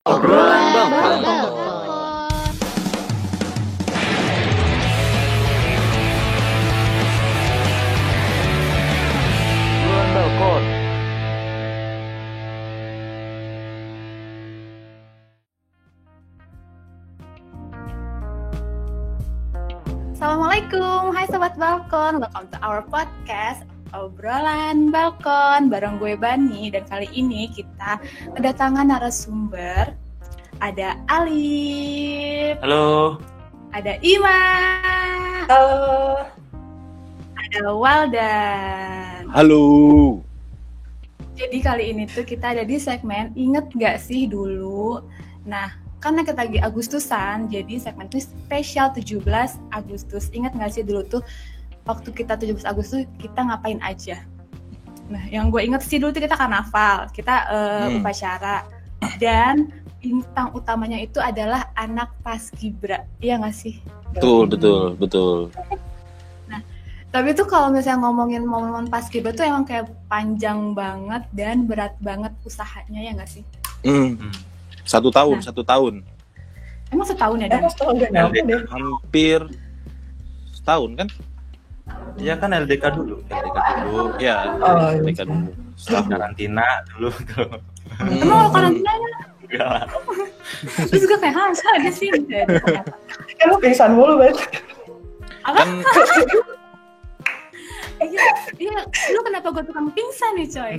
Obrolan Balkon. Obrolan Balkon. Assalamualaikum, hai Sobat Balkon, welcome to our podcast Obrolan Balkon bareng gue Bani. Dan kali ini kita kedatangan narasumber. Ada Alif. Halo. Ada Ima. Halo. Ada Waldan. Halo. Jadi kali ini tuh kita ada di segmen Ingat Gak Sih Dulu. Nah, karena kita lagi Agustusan, jadi segmen itu spesial 17 Agustus. Ingat gak sih dulu tuh waktu kita 17 Agustus kita ngapain aja? Nah, yang gue inget sih dulu tuh kita karnaval, kita upacara, dan bintang utamanya itu adalah anak Paskibra, iya gak sih? Betul. Nah, tapi tuh kalau misalnya ngomongin momen Paskibra tuh emang kayak panjang banget dan berat banget usahanya, ya gak sih? Satu tahun. Emang setahun ya, Dan? Emang setahun udah nyampe deh. Hampir setahun kan? Iya kan LDK dulu. Ya, Oh, iya. mereka dulu. Setelah karantina dulu tuh. Emang lo karantinanya? Enggak lah. Terus juga kayak, ada sih. Kan lu pingsan mulu banget. Apa? Kan Iya, lu kenapa gue tukang pingsan nih, coy?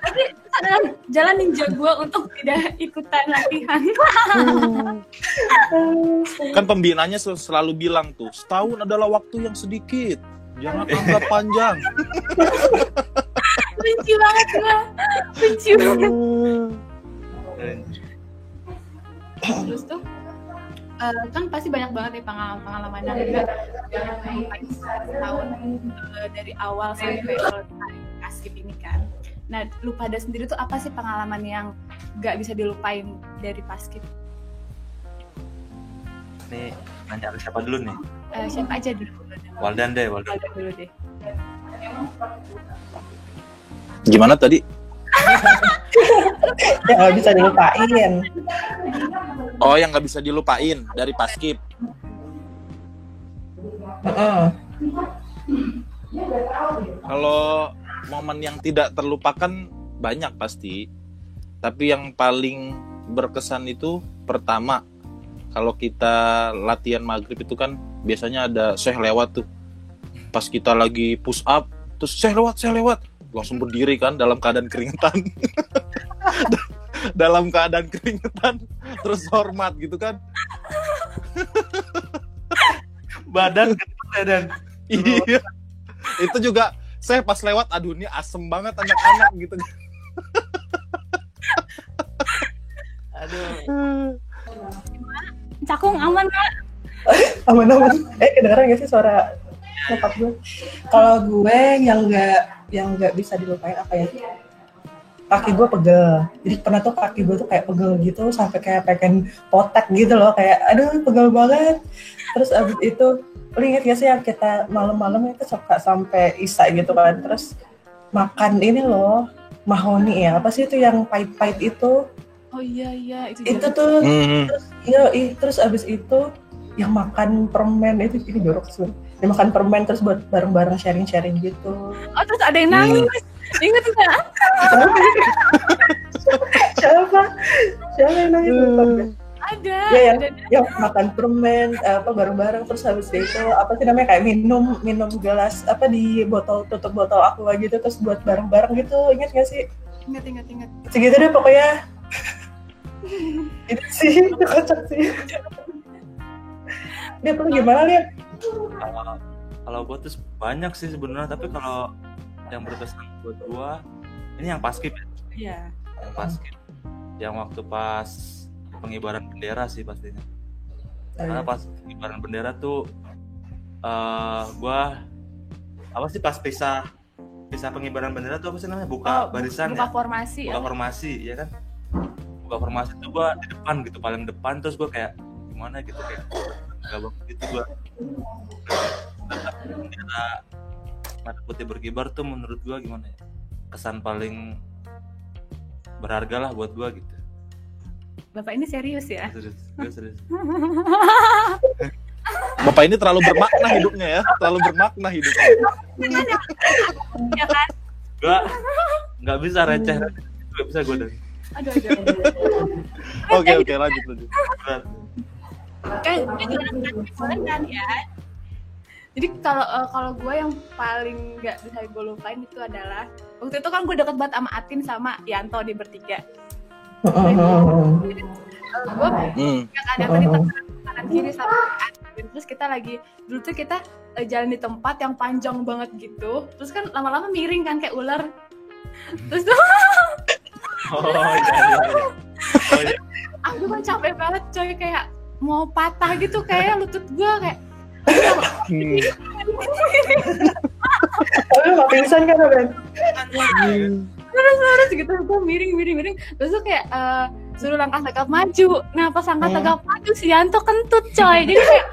Tapi adalah jalan ninja gue untuk tidak ikutan latihan. kan pembinanya selalu bilang tuh, setahun adalah waktu yang sedikit. Jangan anggap panjang. Benci banget gue. Benci banget. Terus tuh, kan pasti banyak banget nih pengalaman-pengalamannya juga tahun dari awal sampai selesai Paskib ini kan. Nah, lu pada sendiri tuh apa sih pengalaman yang gak bisa dilupain dari Paskib? Nih, nanya ke siapa dulu nih? Siapa aja dulu? Waldan dulu deh. Gimana tadi? Ya nggak bisa dilupain. Oh, yang nggak bisa dilupain dari Paskib. Kalau momen yang tidak terlupakan banyak pasti. Tapi yang paling berkesan itu pertama, kalau kita latihan maghrib itu kan biasanya ada syekh lewat tuh. Pas kita lagi push up, terus syekh lewat. Langsung berdiri kan dalam keadaan keringetan. Dalam keadaan keringetan, terus hormat gitu kan. Badan gendut ya, Dan. Iya. Itu juga saya pas lewat, aduh ini asem banget anak-anak gitu. Aduh. Cakung aman gak? Aman. Kedengeran gak sih suara nyokap gue? Kalau gue yang nggak bisa dilupain apa ya? Kaki gue pegel. Jadi pernah tuh kaki gue tuh kayak pegel gitu sampai kayak pengen potek gitu loh, kayak aduh pegel banget. Terus abis itu, lu inget gak sih yang kita malam-malam itu suka sampai isya gitu kan? Terus makan ini loh, mahoni ya, apa sih itu yang pahit-pahit itu? Oh iya Itu tuh. Terus abis itu yang makan permen itu, ini jorok sih. Yang makan permen terus buat bareng-bareng sharing-sharing gitu. Oh, terus ada yang nangis. Ingat gak? Siapa yang nangis? Ada. Ya, yang makan permen bareng-bareng, terus habis itu apa sih namanya, kayak minum gelas apa di tutup botol aqua gitu, terus buat bareng-bareng gitu. Ingat gak sih? Ingat. Segitu deh pokoknya. Itu sih, itu kocak sih. Dia tuh gimana lihat? Kalau gue tuh banyak sih sebenarnya, tapi kalau yang berkesan buat gue ini yang Paskib ya. Iya. Yang Paskib. Yang waktu pas pengibaran bendera sih pastinya. Karena pas pengibaran bendera tuh gue apa sih pas pisah pengibaran bendera tuh apa sih namanya? Buka barisan buka ya. formasi. Buka formasi ya kan. Buka formasi tuh gue di depan gitu, paling depan, terus gue kayak gimana gitu, kayak gak banget gitu gue. Bendera merah putih berkibar tuh menurut gue gimana ya, kesan paling berharga lah buat gue gitu. Bapak ini serius ya? Serius, gue serius. Bapak ini terlalu bermakna hidupnya ya, terlalu bermakna hidupnya. Ya kan? Gue nggak bisa receh, nggak bisa gue dari. Aduh. Oke, lanjut. Berat. Kan boleh kan ya. Jadi kalau gue yang paling nggak bisa gue lupain itu adalah waktu itu kan gue deket banget sama Atin sama Yanto di bertiga. Gue ada tadi kanan kiri sama Atin. Terus kita lagi dulu tuh kita jalan di tempat yang panjang banget gitu. Terus kan lama-lama miring kan kayak ular. Terus tuh aku kan capek banget coy, kayak mau patah gitu kayak lutut gue kayak Tapi nggak pingsan kan Ben? terus gitu gue miring terus tuh kayak suruh langkah tegap maju. Nah pas langkah tegap maju si Yanto kentut coy, jadi kayak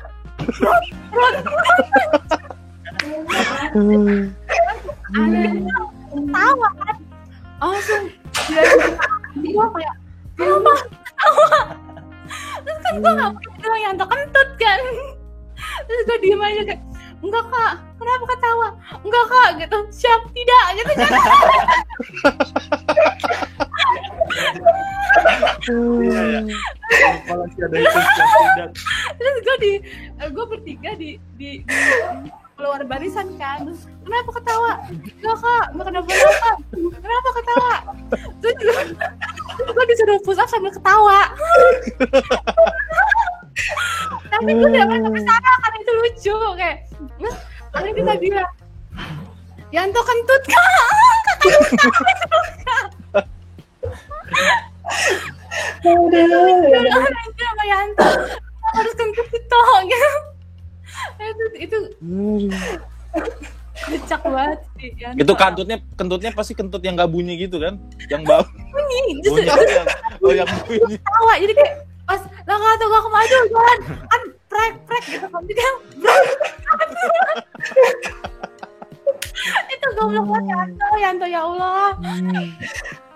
tawa kan langsung dia kayak kenapa tawa, terus kan gue nggak mau bilang Yanto kentut kan, terus gue diem aja kayak enggak kak, kenapa ketawa, enggak kak gitu, siap tidak gitu kan. Terus gue bertiga di keluar barisan kan, terus kenapa ketawa, enggak kak, enggak kenapa ketawa, terus gue disuruh push up sambil ketawa. Tapi gue udah pernah kesana karena itu lucu kayak ada kita bilang Yanto kentut kak, sama Yanto harus kentut itu gitu. Itu kecak banget sih Yanto. Itu kentutnya pasti kentut yang nggak bunyi gitu kan, yang bau bunyi justru yang bunyi tawa, jadi kayak pas langkah tuh gak maju jalan kan prek gitu kan, jadi itu goblok banget Yanto ya Allah.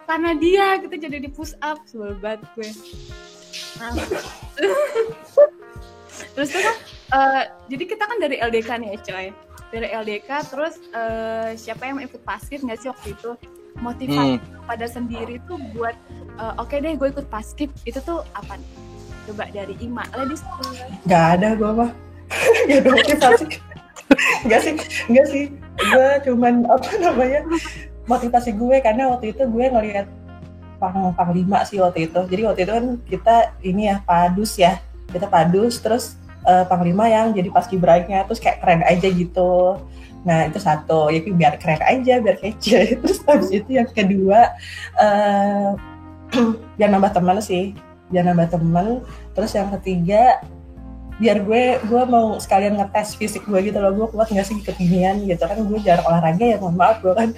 Karena dia kita jadi di push up, sebel banget gue. Terus tuh kan jadi kita kan dari LDK nih ya coy, dari LDK terus siapa yang ikut paskib nggak sih waktu itu, motivasi pada sendiri tuh buat oke deh gue ikut paskib itu tuh apa nih? Coba dari Ima, ladies first. Nggak ada gue mah. Nggak ada motivasi. Nggak sih. Gue cuman motivasi gue karena waktu itu gue ngelihat Panglima sih waktu itu. Jadi waktu itu kan kita ini ya padus ya. Kita padus terus Panglima yang jadi paskibranya terus kayak keren aja gitu. Nah itu satu, ya biar keren aja, biar kece. Terus habis itu yang kedua biar nambah teman sih. Terus yang ketiga biar gue mau sekalian ngetes fisik gue gitu loh, gue kuat nggak sih kekinian gitu kan, gue jarang olahraga ya, mohon maaf gue kan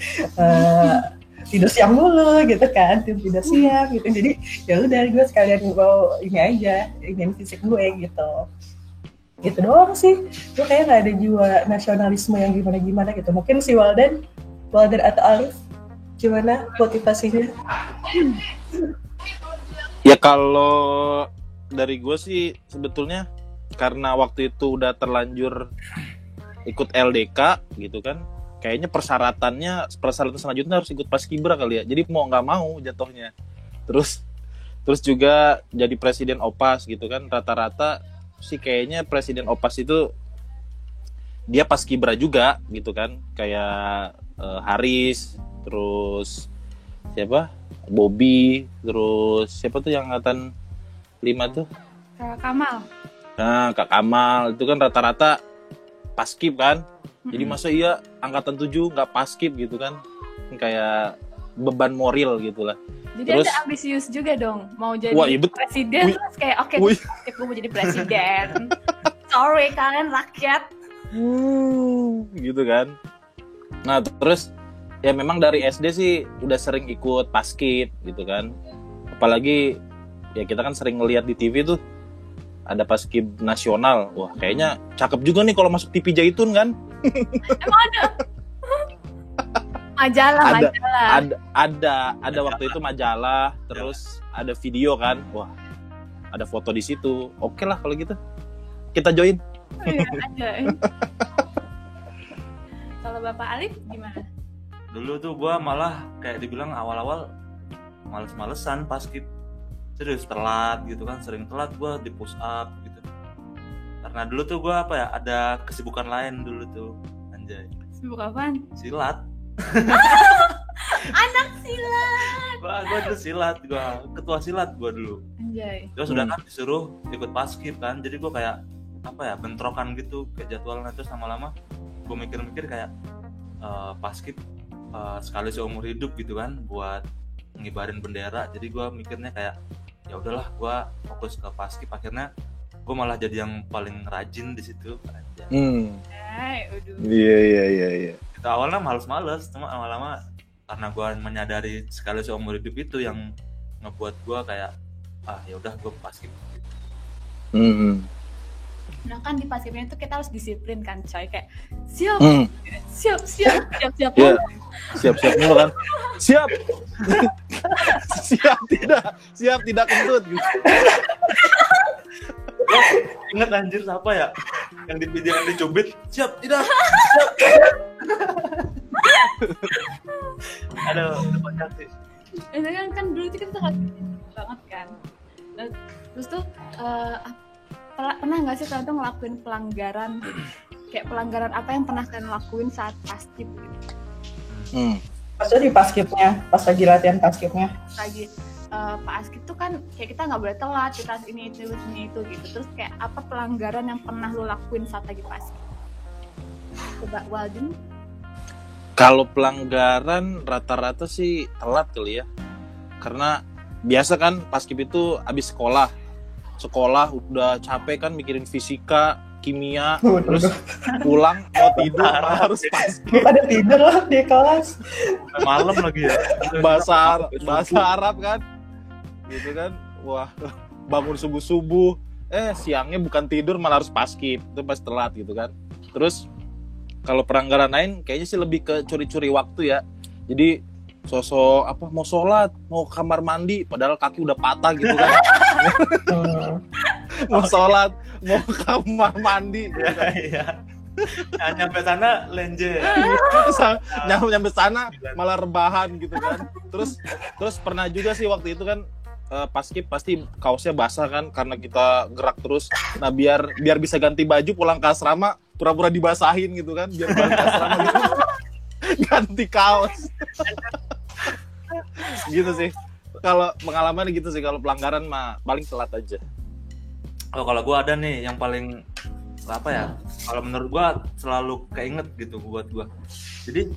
tidur siang dulu gitu kan, tidur siang gitu, jadi ya udah gue sekalian mau ini aja, ingin fisik gue gitu doang sih. Gue kayak nggak ada jiwa nasionalisme yang gimana gitu. Mungkin si Walden atau Alif gimana motivasinya? Ya kalau dari gue sih sebetulnya karena waktu itu udah terlanjur ikut LDK gitu kan, kayaknya persyaratan selanjutnya harus ikut paskibra kali ya. Jadi mau nggak mau jatuhnya. Terus juga jadi presiden OPAS gitu kan. Rata-rata sih kayaknya presiden OPAS itu dia paskibra juga gitu kan. Kayak Haris, terus siapa? Bobby, terus siapa tuh yang angkatan 5 tuh? Kak Kamal. Nah, Kak Kamal itu kan rata-rata paskib kan. Jadi masa iya angkatan 7 nggak paskib gitu kan? Kayak beban moral gitu lah. Jadi terus, ada ambisius juga dong, mau jadi presiden terus kayak oke, gue mau jadi presiden. Sorry kalian rakyat. Gitu kan. Nah terus ya memang dari SD sih udah sering ikut paskib gitu kan. Apalagi ya kita kan sering ngelihat di TV tuh ada paskib nasional. Wah kayaknya cakep juga nih kalau masuk TV Jaitun kan. Emang ada? Majalah. Ada waktu itu majalah, terus ada video kan. Wah ada foto di situ. Oke lah kalau gitu. Kita join. Iya, ada. Kalau Bapak Alif gimana? Dulu tuh gue malah kayak dibilang awal-awal males-malesan paskib. Serius telat gitu kan, sering telat gue di push up gitu. Karena dulu tuh gue ada kesibukan lain dulu tuh, anjay. Sibuk apaan? Silat. Anak silat. Gue dulu silat, gue ketua silat gue dulu. Anjay. Terus udah kan disuruh ikut paskib kan, jadi gue kayak bentrokan gitu ke jadwalnya. Terus lama-lama gue mikir-mikir kayak paskib sekali seumur hidup gitu kan, buat ngibarin bendera. Jadi gue mikirnya kayak ya udahlah, gue fokus ke paskib. Akhirnya gue malah jadi yang paling rajin di situ. Iya. Itu awalnya males-males, cuma lama-lama karena gue menyadari sekali seumur hidup itu yang ngebuat gue kayak ya udah gue paskib. Nah kan di paskibnya itu kita harus disiplin kan coy, kayak siap Iya. Siap mulu kan. Siap tidak kentut gitu. Ingat anjir siapa ya yang di video yang dicubit, siap tidak. Aduh, banyak sih. kan dulu itu kita sangat banget kan. Nah, terus tuh pernah nggak sih kalian tuh ngelakuin pelanggaran, kayak pelanggaran apa yang pernah kalian lakuin saat paskib gitu? Maksudnya di paskibnya, pas lagi latihan paskibnya. Lagi paskib tuh kan kayak kita nggak boleh telat, kita ini itu gitu. Terus kayak apa pelanggaran yang pernah lo lakuin saat lagi paskib? Coba Walden. Kalau pelanggaran rata-rata sih telat kali ya. Karena biasa kan paskib itu abis sekolah udah capek kan mikirin fisika, kimia, terus pulang mau tidur harus paskib. Ada tidur lah di kelas. Malam lagi ya. Bahasa Arab kan. Gitu kan. Wah, bangun subuh-subuh. Siangnya bukan tidur malah harus paskib. Itu pas telat gitu kan. Terus kalau pelanggaran lain kayaknya sih lebih ke curi-curi waktu ya. Jadi sosok mau sholat, mau kamar mandi, padahal kaki udah patah gitu kan. Mau sholat, mau kamar mandi. Iya. Nah, nyampe sana lenje. Nyampe sana malah rebahan gitu kan. Terus pernah juga sih waktu itu kan paskib pasti kaosnya basah kan karena kita gerak terus. Nah biar bisa ganti baju pulang ke asrama pura-pura dibasahin gitu kan, biar pulang ke asrama gitu. Ganti kaos. Gitu sih. Kalau pengalaman gitu sih, kalau pelanggaran mah paling telat aja. Kalau gue ada nih yang paling kalau menurut gue selalu keinget gitu buat gue. Jadi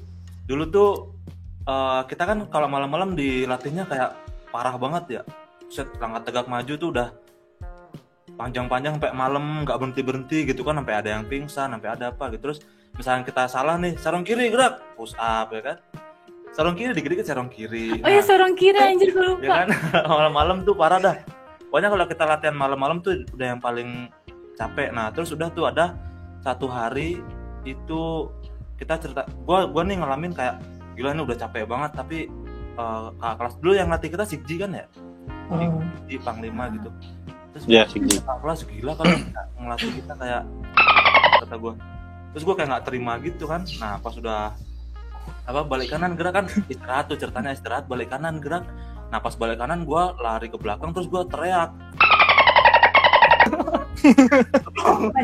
dulu tuh kita kan kalau malam-malam dilatihnya kayak parah banget ya. Set langkah tegak maju tuh udah panjang-panjang sampai malam, nggak berhenti gitu kan, sampai ada yang pingsan, sampai ada apa gitu. Terus misalnya kita salah nih, sarung kiri gerak, push up ya kan. Sarung kiri dikit-dikit sarung kiri. Oh ya sarung kiri anjir gue lupa. Ya kan malam-malam tuh parah dah. Pokoknya kalau kita latihan malam-malam tuh udah yang paling capek. Nah terus udah tuh ada satu hari itu kita cerita, gue nih ngalamin kayak gila ini udah capek banget, tapi kakak kelas dulu yang latih kita Sikji kan ya, di Panglima gitu. Terus Sikji. kakak kelas gila kalau ngelatih kita kayak kata gue. Terus gue kayak nggak terima gitu kan. Nah pas udah balik kanan gerak kan, istirahat tuh ceritanya, istirahat balik kanan gerak. Nah pas balik kanan gue lari ke belakang terus gue teriak.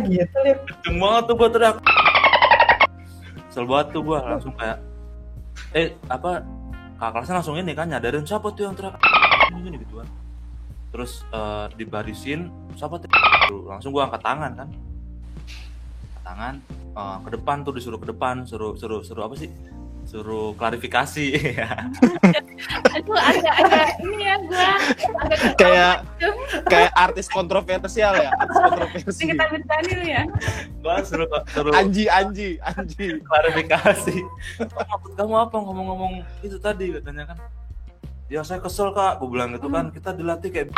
Gitu Lip. Kenceng banget tuh gue teriak. Kesel banget tuh gue langsung kayak kakak kelasnya langsung ini kan nyadarin siapa tuh yang teriak gini gitu kan. Terus dibarisin siapa tuh, langsung gue angkat tangan kan, ke depan tuh, disuruh ke depan, suruh apa sih, suruh klarifikasi. Itu agak ini ya gue kayak artis kontroversial ya, artis kontroversi. kita bertani lu ya. Gue suruh Anji klarifikasi. Maksud kamu apa ngomong-ngomong itu tadi katanya kan? Ya saya kesel kak, gue bilang gitu kan, kita dilatih kayak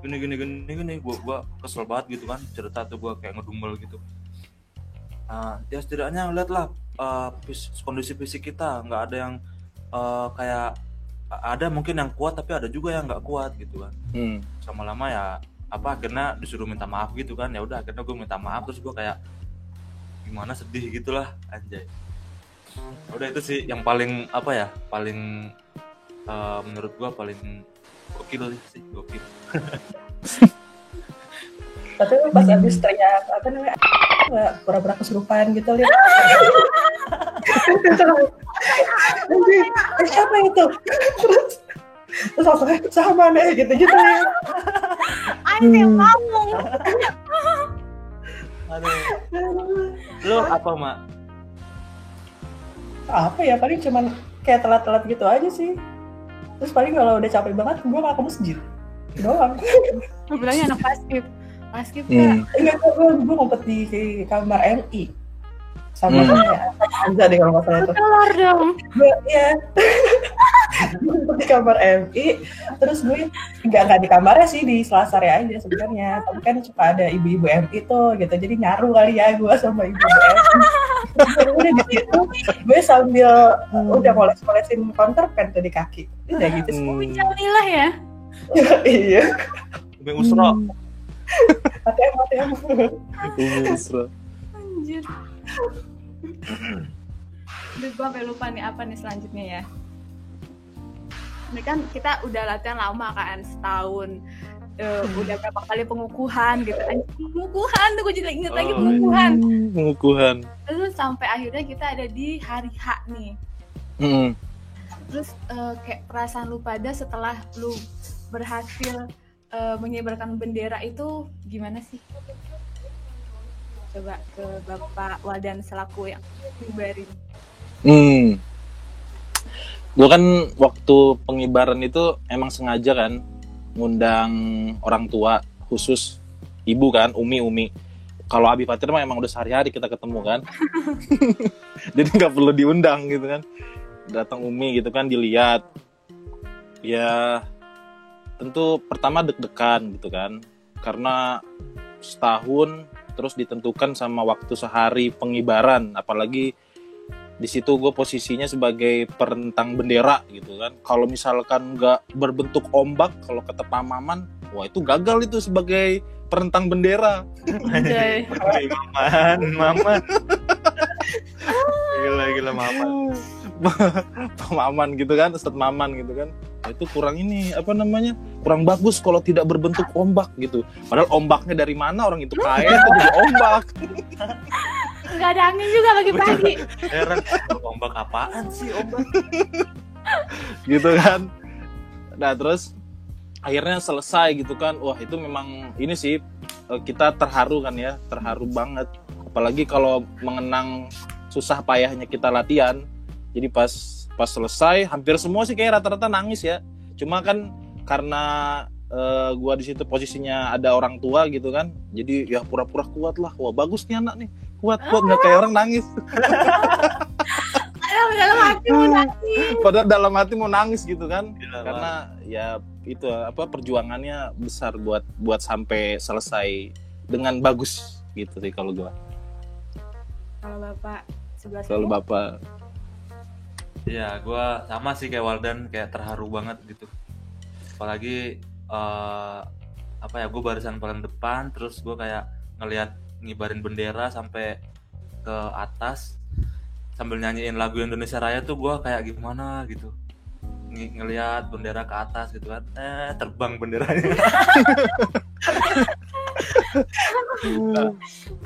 gini, gue kesel banget gitu kan, cerita tuh gue kayak ngedumel gitu. Ya setidaknya lihatlah kondisi fisik kita, nggak ada yang kayak ada mungkin yang kuat tapi ada juga yang nggak kuat gitu kan. Sama lama ya akhirnya disuruh minta maaf gitu kan. Ya udah akhirnya gue minta maaf, terus gue kayak gimana, sedih gitulah anjay. Udah itu sih yang paling menurut gue paling gokil sih, gokil. Tapi pas abis teriak nggak pura-pura kesurupan gitu lihat. Siapa itu? Terus langsung sama nih gitu ya. Anjing ngomong. Aduh. Lo apa, Mak? Apa ya, paling cuman kayak telat-telat gitu aja sih. Terus paling kalau udah capek banget gue nggak ke masjid doang. Gue bilangnya anak paskib kan. Enggak, gue ngumpet di kamar MI sama Hamzah deh kalau nggak salah tuh. Keluar dong. Iya. Gue di kamar MI, terus gue nggak di kamarnya sih, di selasar ya aja sebenarnya. Tapi kan suka ada ibu-ibu MI tuh gitu, jadi nyaru kali ya gue sama ibu-ibu MI. Udah di situ gue sambil udah koles-kolesin counterpane tuh di kaki, udah gitu sih. Alhamdulillah ya. Iya. Umi Usro. ATM. Anjir. Udah gue sampai lupa nih apa nih selanjutnya ya. Ini kan kita udah latihan lama kan, setahun. Udah berapa kali pengukuhan gitu. Pengukuhan tuh gue jadi inget lagi pengukuhan. Terus sampai akhirnya kita ada di hari H nih. Terus kayak perasaan lu pada setelah lu berhasil mengibarkan bendera itu gimana sih? Coba ke Bapak Waldan selaku yang ngibarin. Gue kan waktu pengibaran itu emang sengaja kan ngundang orang tua, khusus ibu kan, Umi. Kalau Abi Fatir mah emang udah sehari-hari kita ketemu kan. Jadi nggak perlu diundang gitu kan. Datang Umi gitu kan, dilihat. Ya tentu pertama deg-degan gitu kan. Karena setahun terus ditentukan sama waktu sehari pengibaran, apalagi di situ gue posisinya sebagai perentang bendera gitu kan. Kalau misalkan nggak berbentuk ombak, kalau kata Pak Maman, wah itu gagal itu sebagai perentang bendera. Anjay. Maman. Gila Maman. Pak Maman gitu kan, Ustadz Maman gitu kan. Nah, itu kurang kurang bagus kalau tidak berbentuk ombak gitu. Padahal ombaknya dari mana, orang itu kaya itu jadi ombak. Nggak ada angin juga pagi-pagi. Heran, ombak apaan sih ombak? Gitu kan. Nah terus akhirnya selesai gitu kan. Wah itu memang ini sih, kita terharu kan ya, terharu banget. Apalagi kalau mengenang susah payahnya kita latihan. Jadi pas selesai hampir semua sih kayak rata-rata nangis ya. Cuma kan karena gua di situ posisinya ada orang tua gitu kan. Jadi ya pura-pura kuat lah. Wah bagus nih anak nih. Kuat nggak kayak orang nangis. Padahal dalam hati mau nangis gitu kan. Gila, karena ya itu perjuangannya besar buat sampai selesai dengan bagus gitu sih kalau gua. Kalau Bapak sebelah Kalau Bapak ya gua sama sih kayak Waldan, kayak terharu banget gitu. Apalagi gue barisan paling depan, terus gue kayak ngelihat ngibarin bendera sampai ke atas sambil nyanyiin lagu Indonesia Raya tuh gue kayak gimana gitu, ngelihat bendera ke atas gitu kan, terbang benderanya.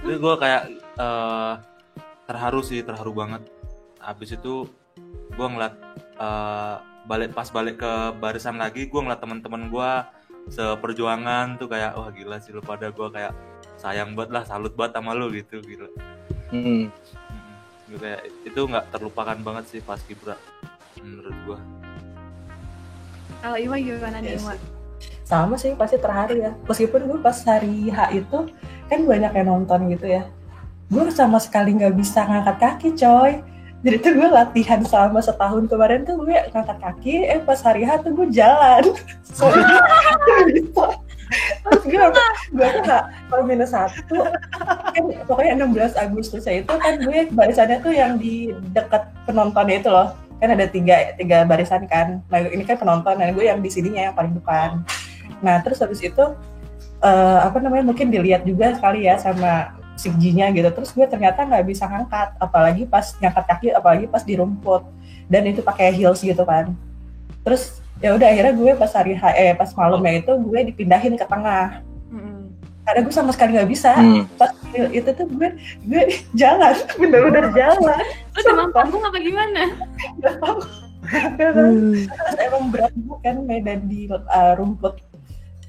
Jadi gue kayak terharu banget. Habis itu gue ngeliat balik ke barisan lagi, gue ngeliat teman-teman gue seperjuangan tuh kayak wah gila sih lu pada, gue kayak sayang banget lah, salut banget sama lu gitu, gila. Gitu ya, itu nggak terlupakan banget sih pas Kibra menurut gue. Kalau Iwa gimana nih Iwa? Sama sih, pasti terharu ya. Meskipun gue pas hari H itu kan banyak yang nonton gitu ya, gue sama sekali nggak bisa ngangkat kaki coy. Jadi tuh gue latihan selama setahun kemarin tuh gue ngangkat kaki, pas hari H tuh gue jalan. Terus gue H-1 kan pokoknya 16 Agustus itu kan gue barisannya tuh yang di dekat penontonnya itu loh. Kan ada tiga barisan kan. Nah ini kan penonton, dan gue yang di sininya yang paling depan. Nah terus habis itu apa namanya, mungkin dilihat juga sekali ya sama Sigjinya gitu. Terus gue ternyata nggak bisa ngangkat, apalagi pas ngangkat kaki, apalagi pas di rumput, dan itu pakai heels gitu kan. Terus ya udah akhirnya gue pas pas malamnya itu gue dipindahin ke tengah. Karena gue sama sekali nggak bisa. Pas itu tuh gue jalan, bener-bener jalan. Lu demam panggung apa gimana? Gak tahu. Terus emang berat kan medan di rumput.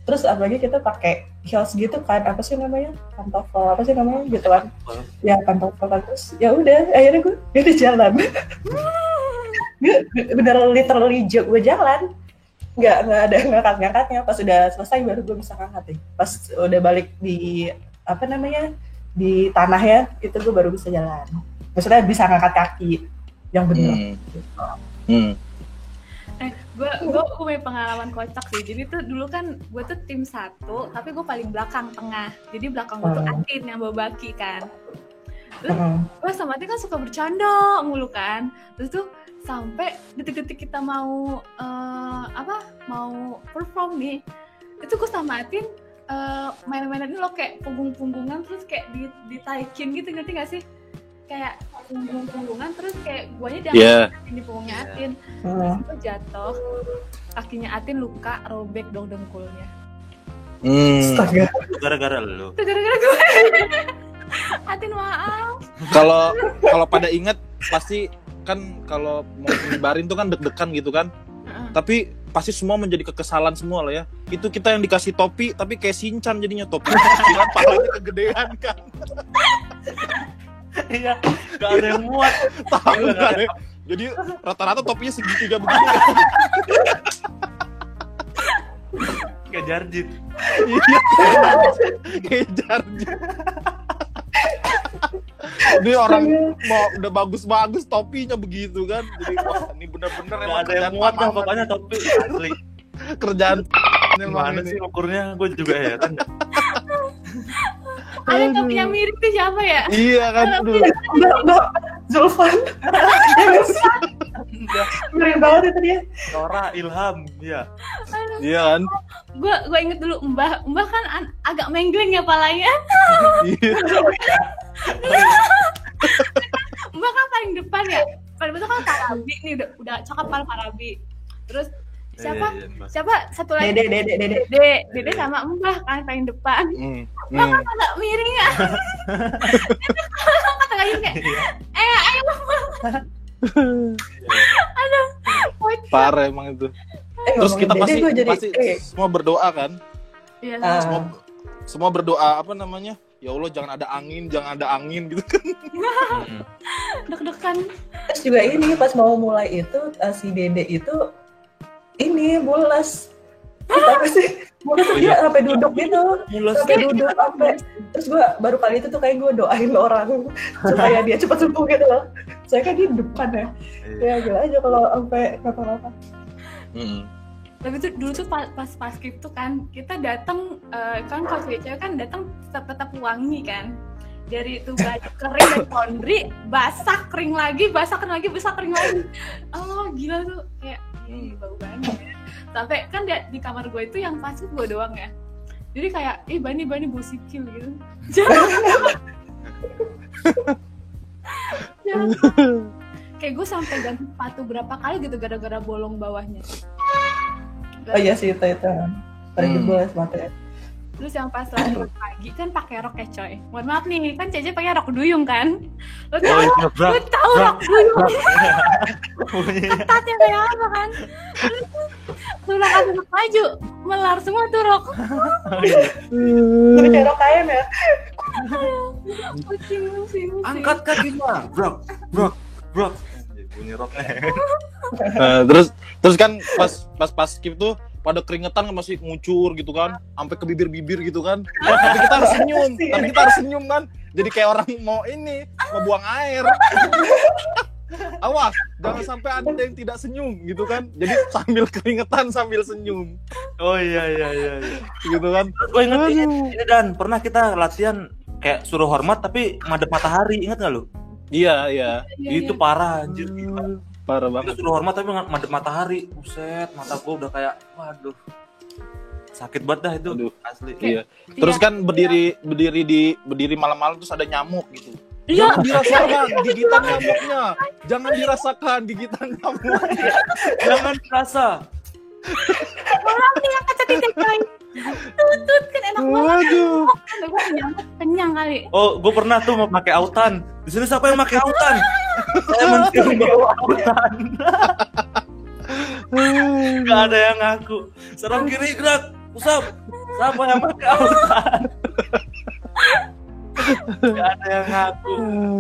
Terus apalagi kita pakai heels gitu kan, apa sih namanya, pantofel apa sih namanya gitu kan. Ya pantofel kan. Terus ya udah akhirnya gue jalan. Gue bener literally gue jalan. Nggak ada ngangkat-ngangkatnya. Pas udah selesai baru gue bisa ngangkat. Pas udah balik di apa namanya, di tanah ya, itu gue baru bisa jalan. Maksudnya bisa ngangkat kaki yang bener. Gue punya pengalaman kocak sih. Jadi tuh dulu kan gue tuh tim 1, tapi gue paling belakang tengah. Jadi belakang gue tuh Atin yang bawa baki kan. Terus gue sama Atin kan suka bercanda mulu kan. Terus tuh sampai detik-detik kita mau mau perform nih, itu gue sama Atin main-mainan ini loh, kayak punggung-punggungan, terus kayak ditaikin gitu, ngerti gak sih? Kayak punggung-punggungan, terus kayak guanya diangkat di punggungnya Atin. Terus itu jatuh, kakinya Atin luka, robek dong dengkulnya. Astaga. Gara-gara lu. Itu gara-gara gue. Atin maaf. Kalau pada ingat pasti kan kalau mau nyebarin tuh kan deg-degan gitu kan. Tapi pasti semua menjadi kekesalan semua lah ya. Itu kita yang dikasih topi tapi kayak Shinchan jadinya topi. Dengan palanya kegedean kan. Iya, gak ada yang muat. Tahu kan ya? Jadi rata-rata topinya segitiga begini kan. Kayak Jarjit. Iya. Kayak Jarjit. Ini orang mau udah bagus-bagus topinya begitu kan. Jadi wah ini bener-bener Gak emang ada yang muat lah pokoknya topi asli. Kerjaan Gimana sih ukurnya, gue juga heran. Ada topinya mirip tuh siapa ya? Iya kan. Mbak Zulfan. Mirip banget itu dia. Nora Ilham, iya. Iya kan. Gue inget dulu Mbah kan agak menggeleng ya palanya. Iya. Mbak kan paling depan ya. Paling depan kan Parabi nih, udah cakep paling Parabi. Terus siapa satu lagi? Dede sama Mbah kan paling depan. Mbah kan agak miring ya. Kata lagi kayak ayo aduh, parah emang itu. Terus kita pasti semua berdoa kan. Iya. Semua berdoa apa namanya? Ya Allah jangan ada angin gitu kan. Deg-degan. Terus juga ini pas mau mulai itu si Dede itu ini mules. Apa sih? Mules dia sampai duduk gitu. Sampai duduk sampai. Terus gue baru kali itu tuh kayak gue doain orang supaya dia cepat sembuh gitu loh. Soalnya kan dia di depan ya. Ya gila aja kalau sampai kenapa-napa. Tapi tuh dulu tuh pas skip tuh kan kita datang kan kalau cewek kan datang tetap wangi kan. Dari itu baju kering dari laundry, basah kering lagi. Oh gila tuh kayak bau banget ya. Sampai kan di kamar gue itu yang pas gue doang ya. Jadi kayak Bani bau sikil gitu. Kayak gue sampai ganti sepatu berapa kali gitu gara-gara bolong bawahnya. Oh iya sih itu. Pergi boleh sepatu ya. Terus yang pas lagi pagi kan pakai rok ya coy. Mohon maaf nih, kan Cece pakai rok duyung kan. Lo tahu rok duyung. Ketatnya kayak apa kan. Terus lo kasih baju, melar semua tuh rok. Tapi kayak rok kain ya. Pusing. Angkat kaki mah, bro. Bunyi roknya. Terus kan pas skip tuh pada keringetan masih ngucur gitu kan, sampai ke bibir gitu kan. Tapi kita harus senyum kan. Jadi kayak orang mau buang air. Awas, jangan sampai ada yang tidak senyum gitu kan. Jadi sambil keringetan sambil senyum. Oh iya. Gitu kan. Gue inget ini Dan, pernah kita latihan kayak suruh hormat tapi madep matahari, inget gak lu? Iya. Itu parah anjir. Parah banget. Kita suruh hormat tapi madep matahari. Buset, mata gue udah kayak waduh. sakit banget dah itu. Aduh. Asli. Iya. Terus kan berdiri malam-malam terus ada nyamuk gitu. Iya. Jangan dirasakan gigitan nyamuknya. Jangan dirasakan gigitan nyamuknya. Jangan terasa. Orang nih yang kaca titik lain. Tutut kan enak banget. Waduh. Gue kenyang kali. Oh, gue pernah tuh mau pakai autan. Di sini siapa yang pakai autan? Saya mencium bau autan. Gak ada yang ngaku. Serang kiri gerak, usap. Siapa yang pakai autan? Gak ada yang ngaku.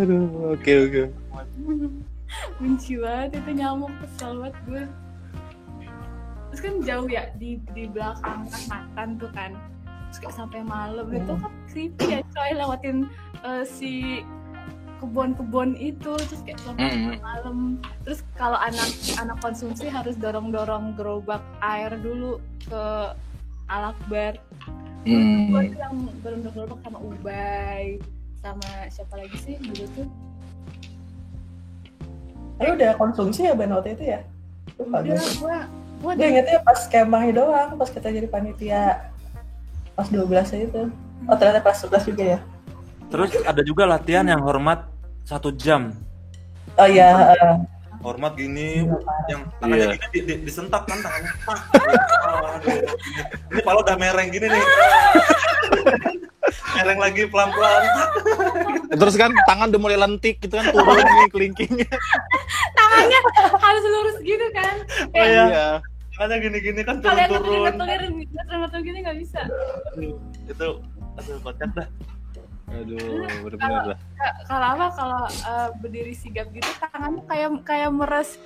Aduh, oke. Benci banget itu nyamuk, kesel banget gue. Terus kan jauh ya di belakang kan makan tuh kan. Terus kayak sampai malam itu kan creepy ya coy, lewatin si kebun-kebun itu terus kayak sampai malam. Terus kalau anak konsumsi harus dorong gerobak air dulu ke Al-Akbar. Gue tuh yang dorong gerobak sama Ubay, sama siapa lagi sih dulu tuh? Ayo udah konsumsi ya Ben waktu itu ya? Udah, gue ingetnya pas kemahnya doang, pas kita jadi panitia pas 12 itu. Oh ternyata kelas 11 juga ya? Terus ada juga latihan yang hormat 1 jam. Oh iya. Hormat gini, yang tangannya gini disentak kan tangannya. Ini pala udah mereng gini nih. Mereng lagi pelan-pelan. Terus kan tangan udah mulai lentik gitu kan, turun nih kelingkingnya. tangannya harus lurus gitu kan. Oh iya. Iya. Tangannya gini-gini kan Kalian turun-turun. ngetel gini nggak bisa. Itu kocak dah. Aduh, bener-bener lah. Kalau berdiri sigap gitu tangannya kayak meres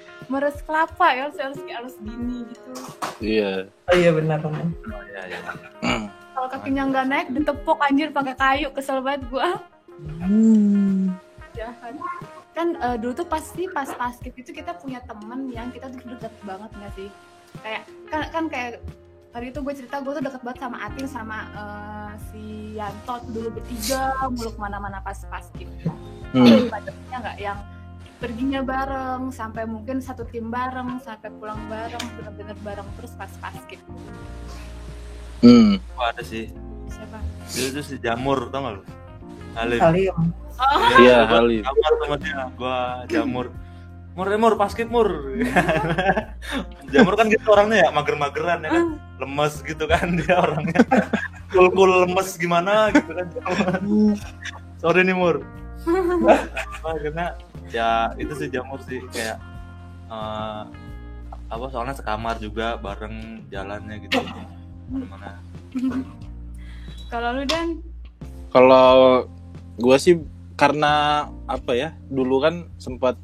kelapa ya, harus gini gitu. Iya. Oh iya benar teman. Oh iya. Kalau kakinya nggak naik ditepuk anjir pakai kayu, kesel banget gua. Jahat. Kan dulu tuh pasti pas paskib itu kita punya teman yang kita tuh deket banget nggak sih? Kayak kan kayak tadi itu gue cerita gue tuh deket banget sama Atin sama si Yanto dulu bertiga mulu kemana-mana pas paskib. Pacarnya nggak yang perginya bareng sampai mungkin satu tim bareng sampai pulang bareng bener-bener bareng terus pas paskib. Oh, ada sih. Siapa? Itu si Jamur, tau gak lu? Halim. Iya, Halim. Jamur sama dia, gua Jamur. Mur paskib mur. Jamur kan gitu orangnya ya, mager-mageran ya kan. Lemes gitu kan dia orangnya. Kul lemes gimana gitu kan. Sorry nih Mur. Karena ya itu sih Jamur sih kayak soalnya sekamar juga bareng jalannya gitu. Mana? Kalau lu Dan? Kalau gue sih karena apa ya, dulu kan sempat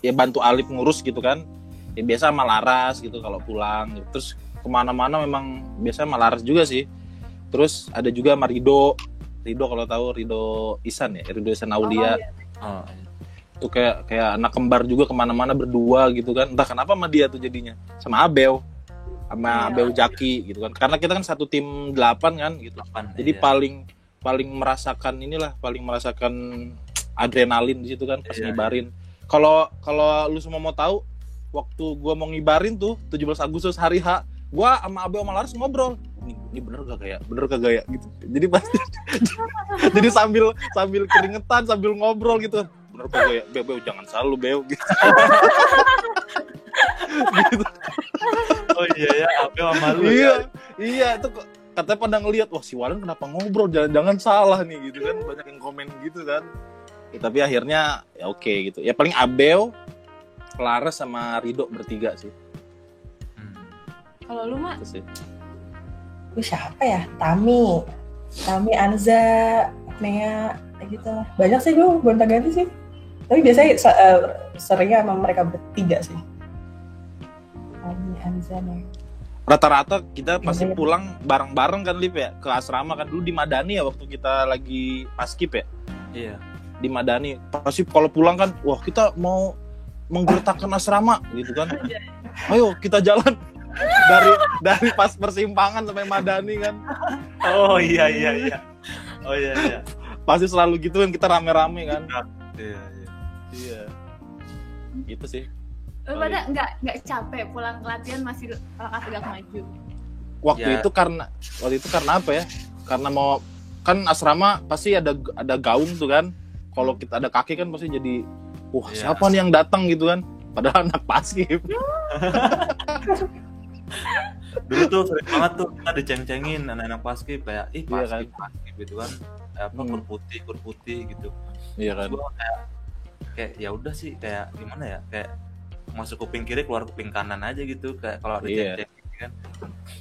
ya bantu Alif ngurus gitu kan, ya biasa sama Laras gitu kalau pulang gitu. Terus kemana-mana memang biasa sama Laras juga sih. Terus ada juga sama Rido kalau tahu, Rido Isan ya, Rido Isan Aulia. Oh, Itu kayak anak kembar juga, kemana-mana berdua gitu kan. Entah kenapa sama dia tuh jadinya, sama Abel Abel Jaki gitu kan, karena kita kan satu tim 8 kan gitu. Jadi paling merasakan adrenalin di situ kan pas ngibarin. Kalau lu semua mau tahu, waktu gua mau ngibarin tuh 17 Agustus hari H, gua sama Abel sama Laras ngobrol. Ini bener kagak ya gitu. Jadi pasti jadi sambil keringetan sambil ngobrol gitu. Bener kagak ya? Beo jangan selalu Beo gitu. Gitu. Oh iya ya, Abel sama lu. Iya, itu katanya pada ngelihat, wah si Walan kenapa ngobrol, jangan salah nih gitu kan, banyak yang komen gitu kan. Ya, tapi akhirnya ya oke gitu. Ya paling Abel, Laras sama Rido bertiga sih. Kalau lu mah? Itu sih. Gue siapa ya? Tami, Anza, Nea, kayak gitu lah. Banyak sih gue gonta-ganti sih. Tapi biasanya seringnya emang mereka bertiga sih. Tami, Anza, Nea. Rata-rata kita pasti pulang bareng-bareng kan Lip ya, ke asrama kan. Dulu di Madani ya waktu kita lagi paskib ya. Iya. Di Madani pasti kalau pulang kan, wah kita mau menggertakkan asrama gitu kan. Ayo kita jalan dari pas persimpangan sampai Madani kan. Oh iya. Oh iya. Pasti selalu gitu kan, kita rame-rame kan. Iya. Gitu sih. Lu pada nggak capek pulang ke latihan masih langkah tegak maju? waktu itu karena apa ya? Karena mau kan asrama pasti ada gaung tuh kan. Kalau kita ada kaki kan pasti jadi siapa nih yang datang gitu kan. Padahal anak paskib. Dulu tuh sering banget tuh kita diceng-cengin anak-anak paskib kayak paskib gitu kan. Kur putih gitu. Iya kan. Gua kayak ya udah sih kayak gimana ya? Kayak masuk kuping kiri keluar kuping kanan aja gitu kayak kalau ada ceng-cengin kan.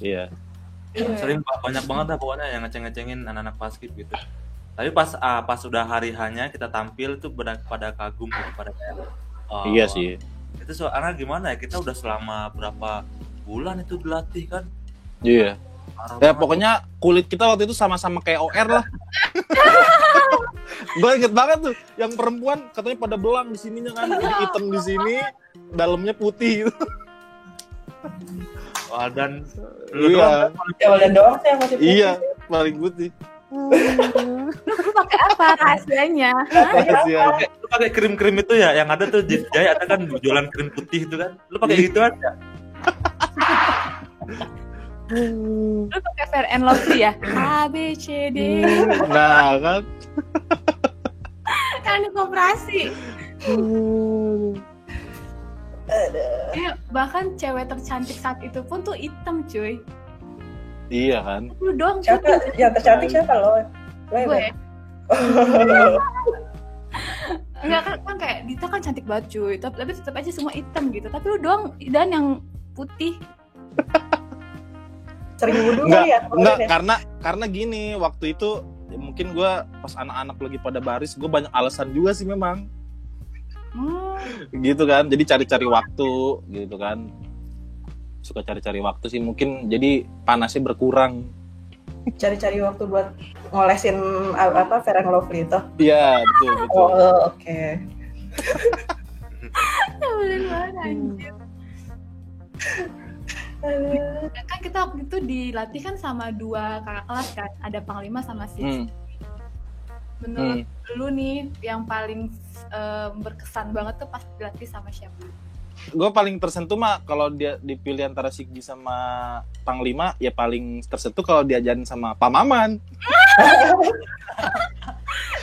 Iya. Sering banyak banget lah pokoknya yang ngeceng-ngecengin anak-anak paskib gitu. Tapi pas udah hari hanya kita tampil tuh pada kagum gitu pada kayak iya sih. Itu soalnya gimana ya, kita udah selama berapa bulan itu dilatih kan. Iya. Ya pokoknya kulit kita waktu itu sama-sama kayak OR lah. Gue inget banget tuh, yang perempuan katanya pada belang di sininya kan, jadi hitam di sini, dalamnya putih gitu. Dan Waldan doang sih yang masih putih. Iya, paling putih. Lu pakai apa rahasianya? Lu pakai krim-krim itu ya, yang ada tuh di Jaya ada kan jualan krim putih itu kan. Lu pakai gitu aja. Lu pakai Fair and Lovely ya? A B C D. Nah kan. Kan koperasi. Bahkan cewek tercantik saat itu pun tuh hitam cuy. Iya kan. Lu doang Siapa yang tercantik siapa lo? Gue. Enggak kan kayak Dita kan cantik banget cuy, tapi tetap aja semua hitam gitu. Tapi lu doang dan yang putih. Sering wudhu Enggak, ya? karena gini, waktu itu ya mungkin gue pas anak-anak lagi pada baris, gue banyak alasan juga sih memang. Gitu kan, jadi cari-cari waktu gitu kan. Suka cari-cari waktu sih, mungkin jadi panasnya berkurang. Cari-cari waktu buat ngolesin Fair and Lovely itu. Iya, betul. Oh, oke. Boleh banget anjir. Kan kita waktu itu dilatih kan sama 2 kakak kelas kan, ada Panglima sama Six. Menurut lu nih yang paling berkesan banget tuh pas dilatih sama siapa? Gue paling tersentuh mah kalau dia dipilih antara Siggi sama Panglima, ya paling tersentuh kalau diajarin sama Pak Maman.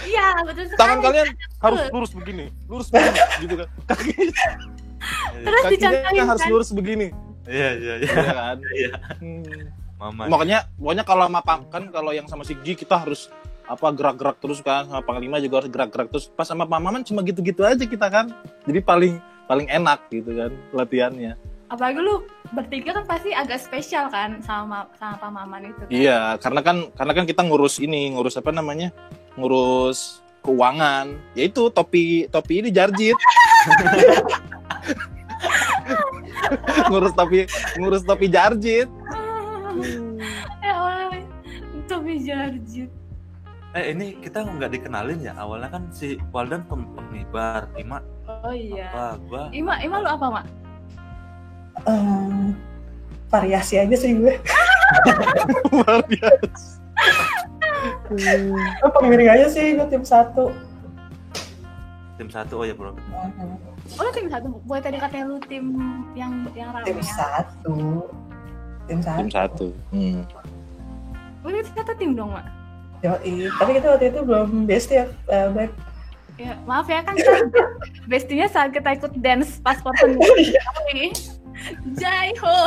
Iya betul sekali. Tangan kalian harus lurus begini gitu kan. Terus dicontohin harus kan? lurus begini. Iya kan. Iya. Mama. Pokoknya kalau sama kan kalau yang sama Siggi kita harus gerak-gerak terus kan, sama Panglima juga harus gerak-gerak terus. Pas sama Pak Maman cuma gitu-gitu aja kita kan. Jadi paling enak gitu kan latihannya. Apalagi lu bertiga kan pasti agak spesial kan sama Pak Maman itu kan? Iya, karena kan kita ngurus apa namanya? Ngurus keuangan. Yaitu topi ini Jarjit. ngurus topi Jarjit. Ya Allah, topi Jarjit. Ini kita nggak dikenalin ya, awalnya kan si Waldan pengibar, Ima. Oh iya. Gua Ima lu apa, Mak? Variasi aja sih gue. Variasi. Pemiring aja sih gue tim 1. Tim 1, oh ya bro. Oh lu tim 1, buat tadi katanya lu tim yang rame Tim ya? 1. Tim 1. Lu itu satu tim dong, Mak? Yoi, tapi kita waktu itu belum bestie ya, baik. Ya, maaf ya kan bestinya saat kita ikut dance pas perform. Jai ho.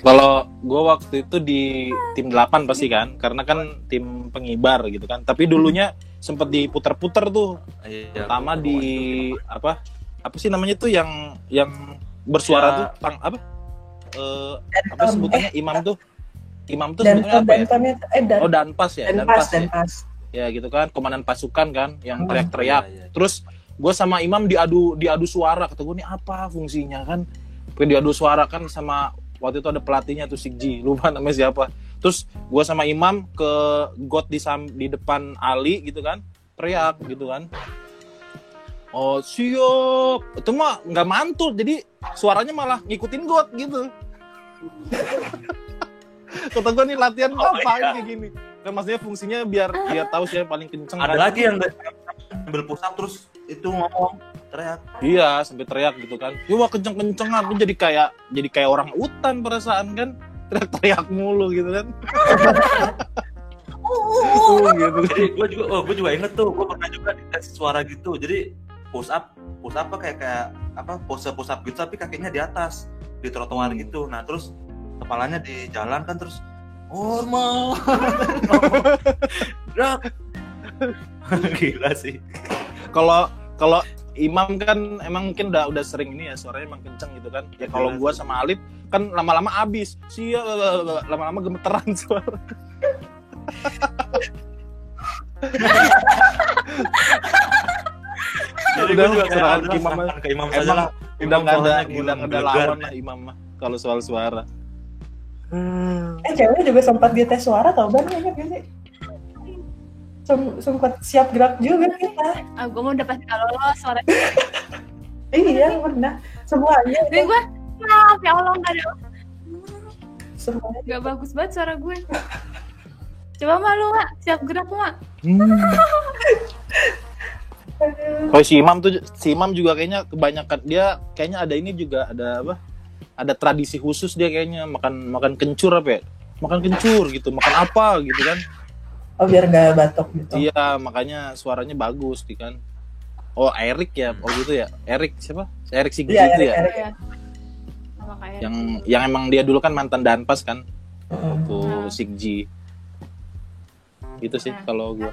Kalau gue waktu itu di tim 8 pasti kan, karena kan tim pengibar gitu kan. Tapi dulunya sempet diputer-puter tuh. Iya, pertama di apa sih namanya tuh yang bersuara tuh apa sebutannya imam tuh sebetulnya apa ya? Danpas ya. Danpas. Ya gitu kan, komandan pasukan kan yang teriak-teriak. Iya. Terus gue sama imam diadu suara, kata gue ini apa fungsinya kan? Diadu suara kan sama waktu itu ada pelatihnya tuh Sigji, lupa namanya siapa. Terus gue sama imam ke got di depan Ali gitu kan, teriak gitu kan. Oh siap, itu mah nggak mantul, jadi suaranya malah ngikutin got gitu. Kata gue nih latihan ngapain kayak gini? Kan maksudnya fungsinya biar tahu siapa yang paling kenceng. Ada kan? lagi yang ambil push up terus itu ngomong teriak. Iya, sampai teriak gitu kan. Ya wah kenceng-kencengan, lu jadi kayak orang hutan perasaan kan. Teriak-teriak mulu gitu kan. Gitu. Jadi gue juga inget tuh, gue pernah juga tes suara gitu. Jadi push up kayak apa pose push up gitu, tapi kakinya di atas di trotoar gitu. Nah terus kepalanya di jalan kan, terus normal. Gila sih. Kalau Imam kan emang mungkin udah sering ini ya, suaranya emang kenceng gitu kan. Ya kalau gua sama Alif kan lama-lama abis. Lama-lama gemeteran suara. Jadi udah gue juga serahkan ke Imam saja lah. Udah nggak ada lawan lah Imam mah kalau soal suara. Cewek juga sempat dia tes suara tau Ban, ingat gak sih? Sempat siap gerak juga kita. Gue mau dapat kalau lo suara. Iya pernah semuanya. Gue maaf ya Allah nggak ada. Semuanya. Gak bagus banget suara gue. Coba malu Mak, siap gerak Mak. Kalau si Imam juga kayaknya kebanyakan dia kayaknya ada ini juga ada apa? Ada tradisi khusus dia kayaknya makan kencur apa ya? Makan kencur gitu, makan apa gitu kan? Oh biar gak batuk gitu. Iya, makanya suaranya bagus gitu kan. Oh, Erik ya. Oh gitu ya. Erik siapa? Erik Sigji Iya, itu ya. Erik. Sama kayak Yang emang dia dulu kan mantan Danpas kan. Mm. Tuh Sigji. Gitu sih kalau gua.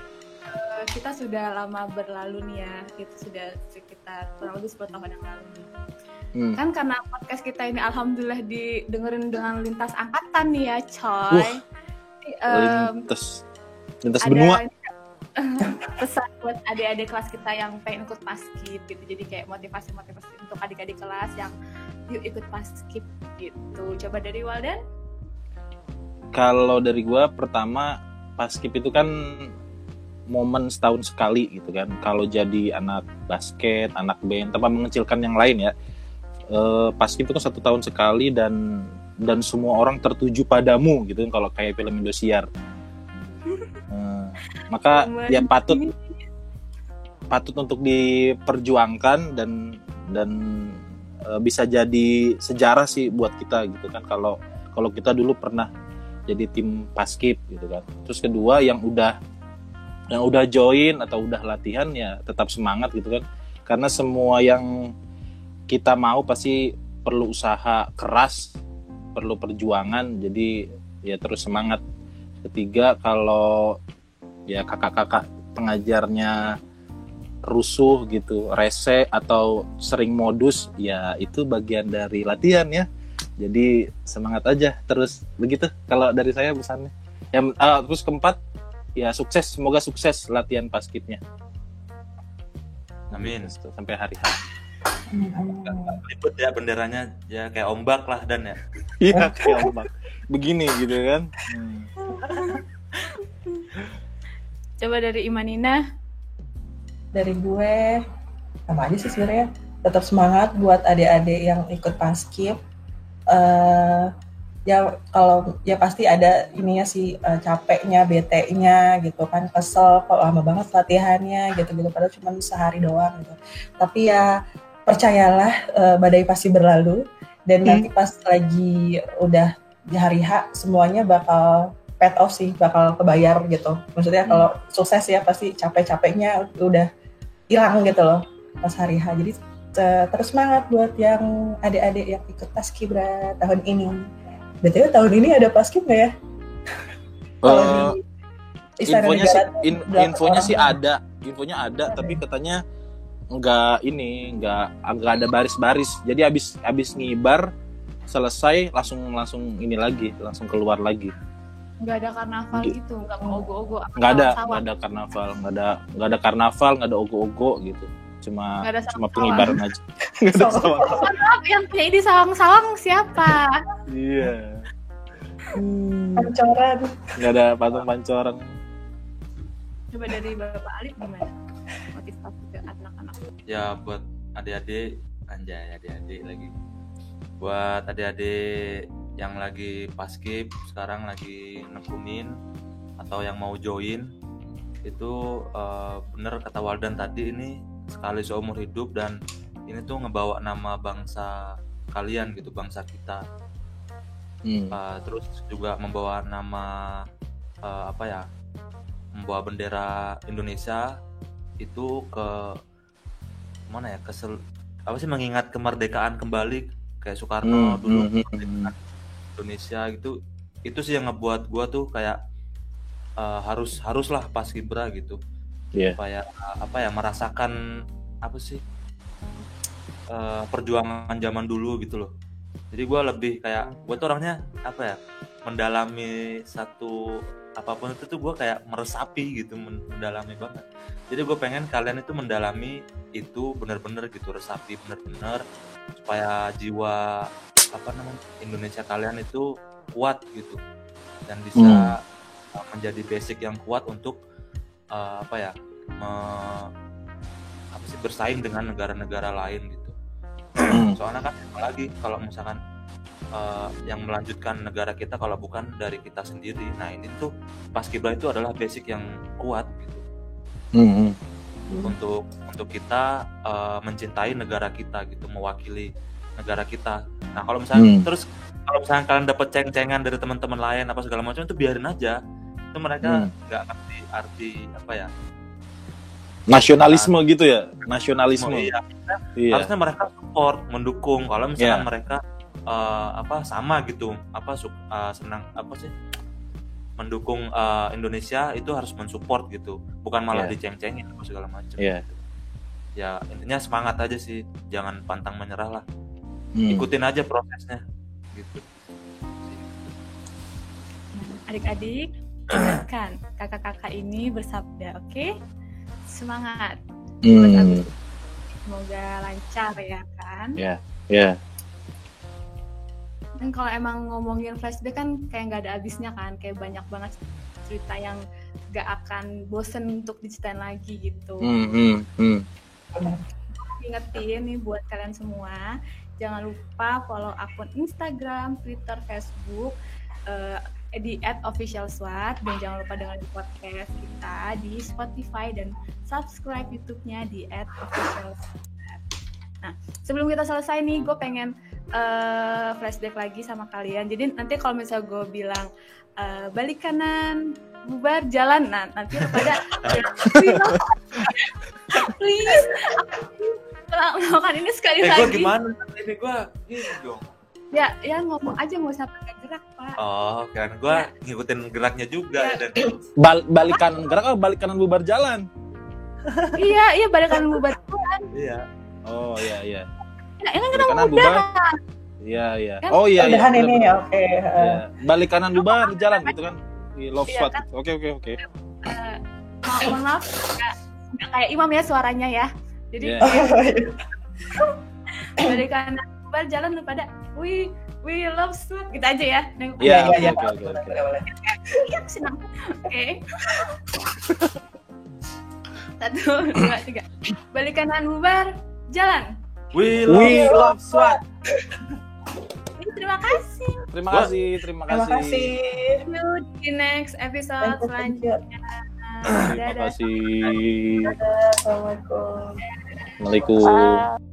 kita sudah lama berlalu nih ya, itu sudah sekitar kurang lebih 10 tahun yang lalu nih. Kan karena podcast kita ini alhamdulillah didengerin dengan lintas angkatan nih ya coy. Lintas benua. Pesan buat adik-adik kelas kita yang pengen ikut paskib gitu, jadi kayak motivasi untuk adik-adik kelas yang yuk ikut paskib gitu. Coba dari Walden. Kalau dari gua pertama, paskib itu kan momen setahun sekali gitu kan. Kalau jadi anak basket, anak band, tanpa mengecilkan yang lain ya, paskib itu kan 1 tahun sekali dan semua orang tertuju padamu gitu kan, kalau kayak film Indosiar. Maka ya patut untuk diperjuangkan dan bisa jadi sejarah sih buat kita gitu kan, kalau kita dulu pernah jadi tim paskib gitu kan. Terus kedua, yang udah join atau udah latihan ya tetap semangat gitu kan, karena semua yang kita mau pasti perlu usaha keras, perlu perjuangan, jadi ya terus semangat. Ketiga, kalau ya kakak-kakak pengajarnya rusuh gitu, rese atau sering modus, ya itu bagian dari latihan ya. Jadi semangat aja terus begitu kalau dari saya pesannya. Terus keempat, ya sukses, semoga sukses latihan paskibnya. Amin. Sampai hari H. Liput ya benderanya ya kayak ombak lah Dan ya. Iya kayak ombak. Begini gitu kan. Coba dari Imanina. Dari gue sama aja sih sebenarnya, tetap semangat buat adik-adik yang ikut paskib. Ya kalau ya pasti ada ininya sih, capeknya, bete-nya gitu kan, kesel kok lama banget latihannya gitu padahal cuma sehari doang gitu. Tapi ya percayalah, badai pasti berlalu dan nanti pas lagi udah di hari H semuanya bakal paid off sih, bakal kebayar gitu. Maksudnya kalau sukses ya pasti capek-capeknya udah hilang gitu loh pas hari H. Jadi terus semangat buat yang adik-adik yang ikut paskibra tahun ini. BTW tahun ini ada paskib nggak ya? Infonya sih ada, tapi katanya nggak ada baris-baris. Jadi abis ngibar selesai langsung ini lagi, langsung keluar lagi. Nggak ada karnaval gitu, nggak mau ogo-ogo. Nggak ada karnaval, nggak ada ogo-ogo gitu. Cuma pengibaran aja. Nggak ada sawang. Yang punya ini sawang-sawang siapa? Iya. Pancoran. Nggak ada patung pancoran. Coba dari Bapak Alif gimana? Motivasi ke anak-anak. Ya buat adik-adik, anjay adik-adik lagi. Buat adik-adik yang lagi paskib, sekarang lagi nekunin atau yang mau join, itu bener kata Waldan tadi, ini sekali seumur hidup dan ini tuh ngebawa nama bangsa kalian gitu, bangsa kita. Terus juga membawa nama membawa bendera Indonesia itu ke mana ya, mengingat kemerdekaan kembali kayak Soekarno dulu kemerdekaan Indonesia gitu. Itu sih yang ngebuat gua tuh kayak haruslah paskibra gitu. Supaya merasakan perjuangan zaman dulu gitu loh. Jadi gue lebih kayak, gue tuh orangnya mendalami satu apapun itu tuh gue kayak meresapi gitu, mendalami banget. Jadi gue pengen kalian itu mendalami itu bener-bener gitu, resapi bener-bener supaya jiwa Indonesia kalian itu kuat gitu dan bisa menjadi basic yang kuat untuk bersaing dengan negara-negara lain gitu. Soalnya kan apalagi kalau misalkan yang melanjutkan negara kita kalau bukan dari kita sendiri. Nah ini tuh paskibra itu adalah basic yang kuat gitu. Untuk kita mencintai negara kita gitu, mewakili negara kita. Nah kalau misalnya kalau misalnya kalian dapat ceng-cengan dari teman-teman lain apa segala macam, itu biarin aja. Itu mereka nggak ngerti arti nasionalisme gitu ya, nasionalisme. Iya. Harusnya mereka support, mendukung. Kalau misalnya mereka sama gitu, senang mendukung Indonesia, itu harus mensupport gitu, bukan malah diceng-cengin apa segala macam. Ya intinya semangat aja sih, jangan pantang menyerah lah. Ikutin aja prosesnya gitu. Adik-adik, dengarkan kakak-kakak ini bersabda, oke? Semangat. Semoga lancar ya kan? Dan kalau emang ngomongin flashback kan kayak nggak ada habisnya kan, kayak banyak banget cerita yang nggak akan bosen untuk diceritain lagi gitu. Ingetin nih buat kalian semua, jangan lupa follow akun Instagram, Twitter, Facebook di @officialswat, dan jangan lupa dengerin podcast kita di Spotify dan subscribe YouTube-nya di @officialswat. Nah, sebelum kita selesai nih, gue pengen flashback lagi sama kalian. Jadi nanti kalau misalnya gue bilang balik kanan, bubar, jalan, nah nanti pada please melakukan ini sekali lagi. Gue gimana? Ini gue ini dong. Ya ngomong aja, nggak usah pakai gerak, Pak. Oh, kan gue ngikutin geraknya juga. Dan balik kanan gerak, balik kanan bubar jalan. Iya, balik kanan bubar jalan. Iya. Oh, iya. Nah, ini kan kanan bubar. Iya. Oh iya. Udahan ini, oke. Balik kanan bubar jalan gitu kan. Love spot. Kan? Oke. Mohon maaf, nggak kayak Imam ya suaranya ya. Jadi balik kanan bubar jalan lu pada we love sweat gitu aja ya. Iya. Oke. Iya, senang. Oke. 1, 2, 3. Balik kanan bubar jalan. We love SWAT. Terima kasih. Terima kasih. See you di next episode selanjutnya. Terima kasih. Assalamualaikum. Waalaikumsalam.